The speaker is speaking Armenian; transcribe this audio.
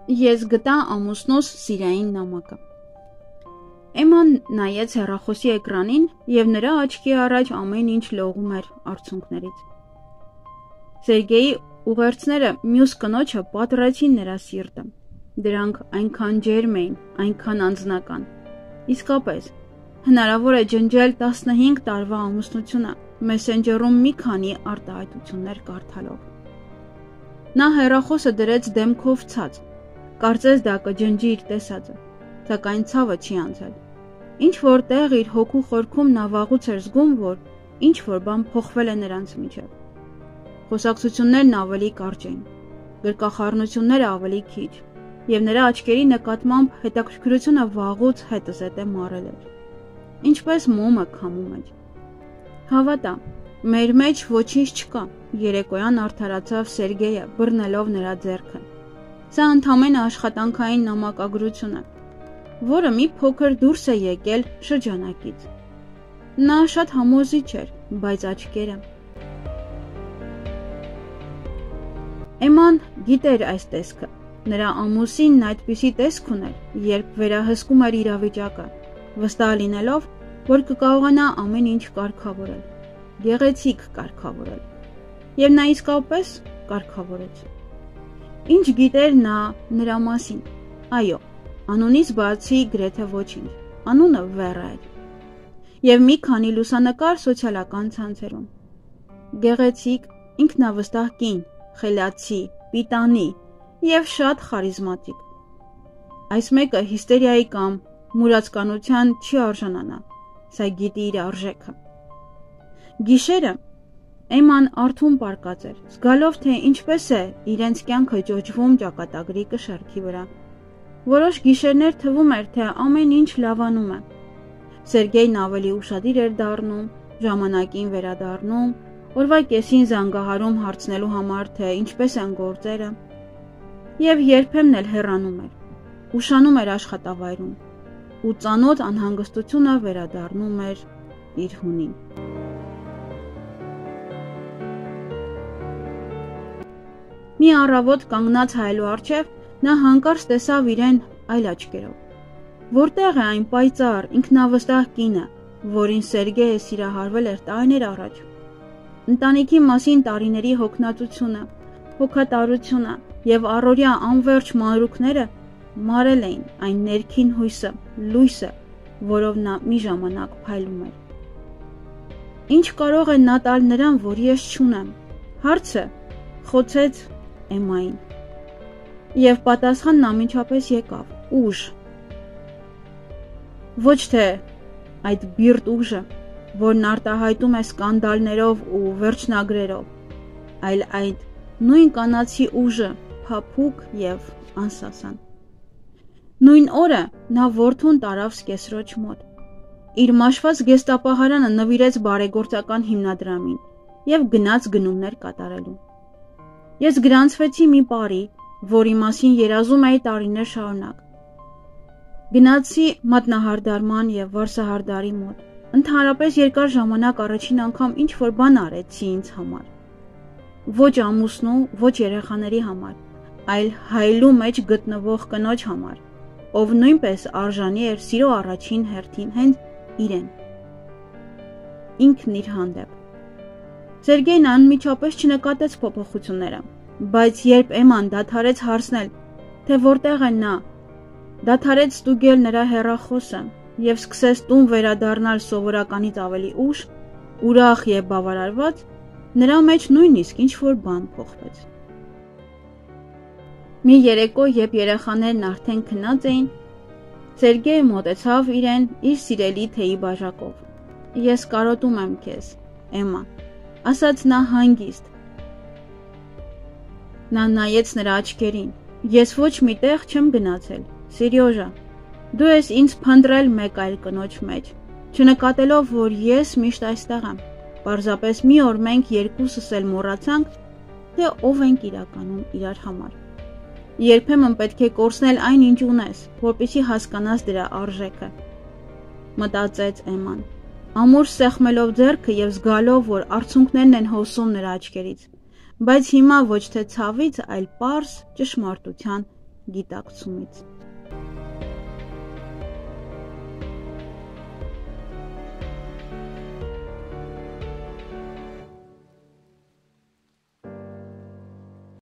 Ես գտա ամուսնուս սիրային նամակը։ Էման նայեց հեռախոսի էկրանին և նրա աչքի առաջ ամեն ինչ լողում էր արցունքներից։ Սերգեյի ուղերձները մյուս կնոջը պատռեցին նրա սիրտը։ Դրանք այնքան ջերմ էին, այնքան անձնական։ Իսկապես, հնարավոր է ջնջել 15 տարվա ամուսնությունը մեսենջերում մի քանի արտահայտություններ կարդալով։ Նա հեռախոսը դրեց դեմքով ցած, կարծես դա կջնջի իր տեսածը, սակայն ցավը չի անցել։ Ինչ-որ տեղ իր հոգու խորքում նա վաղուց էր զգում, որ ինչ-որ բան փոխվել է նրանց միջև։ Խոսակցություններն ավելի կարճ էին, գրկախառնությունները ավելի քիչ, և նրա աչքերի նկատմամբ հետաքրքրությունը վաղուց հետզհետե մարել էր, ինչպես մոմը քամու մեջ։ Հավատա, մեր մեջ ոչինչ չկա, երեկոյան արդարացավ Սերգեյը, բռնելով նրա ձեռքը։ Սա ընդամենը աշխատանքային նամակագրություն է, որը մի փոքր դուրս է եկել շրջանակից։ Նա շատ համոզիչ էր, բայց աչքերը… Էման գիտեր այս տեսքը։ Նրա ամուսինն այդպիսի տեսք ուներ, երբ վերահսկում էր իրավիճակը, վստահ լինելով, որ կկարողանա ամեն ինչ կարգավորել, գեղեցիկ կարգավորել։ Եվ նա իսկապես կարգավորեց։ Ինչ գիտեր նա նրա մասին։ Այո, անունից բացի գրեթե ոչինչ, անունը Վերա էր։ Եվ մի քանի լուսանկար սոցիալական ցանցերում։ Գեղեցիկ, ինքնավստահ կին, խելացի, պիտանի և շատ խարիզմատիկ։ Այս մեկը հիստերիայի կամ մուրացկանության չի արժանանա, սա գիտի իր արժեքը։ Գիշերը Էման արթուն պառկած էր, զգալով, թե ինչպես է իրենց կյանքը ճոճվում ճակատագրի կշեռքի վրա։ Որոշ գիշերներ թվում էր, թե ամեն ինչ լավանում է։ Սերգեյն ավելի ուշադիր էր դառնում, ժամանակին վերադառնում, օրվա կեսին զանգահարում հարցնելու համար, թե ինչպես են գործերը, և երբեմն էլ հեռանում էր, ուշանում էր աշխատավայրում, ու ծանոթ անհանգստությունը վերադառնում էր իր հունին։ Մի առավոտ կանգնած հայելու առջև նա հանկարծ տեսավ իրեն այլ աչքերով։ Որտեղ է այն պայծառ, ինքնավստահ կինը, որին Սերգեյը սիրահարվել էր տարիներ առաջ։ Ընտանիքի մասին տարիների հոգնածությունը, հոգատարությունը և առօրյա անվերջ մանրուքները մարել էին այն ներքին հույսը, լույսը, որով նա մի ժամանակ փայլում էր։ Ինչ կարող է նա տալ նրան, որ ես չունեմ։ Հարցը խոցեց Էմային։ Եվ պատասխանն անմիջապես եկավ. ուժ։ Ոչ թե այդ բիրտ ուժը, որն արտահայտում է սկանդալներով ու վերջնագրերով, այլ այդ նույն կանացի ուժը, փափուկ և անսասան։ Նույն օրը նա որդուն տարավ զկեսրոջ մոտ։ Իր մաշված գեստապահարանը նվիրեց բարեգործական հիմնադրամին և գնաց գնումներ կատարելու։ Ես գրանցվեցի մի պարի, որի մասին երազում էի տարիներ շարունակ։ Գնացի մատնահարդարման և վարսահարդարի մոտ։ Ընդհանրապես երկար ժամանակ առաջին անգամ ինչ-որ բան արեցի ինձ համար։ Ոչ ամուսնու, ոչ երեխաների համար, այլ հայելու մեջ գտնվող կնոջ համար, ով նույնպես արժանի էր սիրո առաջին հերթին հենց իրեն։ Ինքն իր հանդեպ։ Սերգեյն անմիջապես չնկատեց փոփոխությունները, բայց երբ Էման դադարեց հարցնել, թե որտեղ է նա, դադարեց ստուգել նրա հեռախոսը և սկսեց տուն վերադառնալ սովորականից ավելի ուշ, ուրախ և բավարարված, նրա մեջ նույնիսկ ինչ-որ բան փոխվեց։ Մի երեկո, երբ երեխաներն արդեն քնած էին, Սերգեյը մոտեցավ իրեն իր սիրելի թեյի բաժակով։ Ես կարոտում եմ քեզ, Էմա, ասաց նա հանգիստ։ Նա նայեց նրա աչքերին։ Ես ոչ մի տեղ չեմ գնացել, Սերյոժա, դու ես ինձ փնտրել մեկ այլ կնոջ մեջ, չնկատելով, որ ես միշտ այստեղ եմ, պարզապես մի օր մենք երկուսս էլ մոռացանք, թե ով ենք իրականում իրար համար։ Երբեմն պետք է կորցնել այն, ինչ ունես, որպեսզի հասկանաս դրա արժեքը, մտածեց Էման, ամուր սեղմելով ձեռքը և զգալով, որ արցունքներն են հոսում նրա աչքերից, բայց հիմա ոչ թե ցավից, այլ պարզ ճշմարտության գիտակցումից։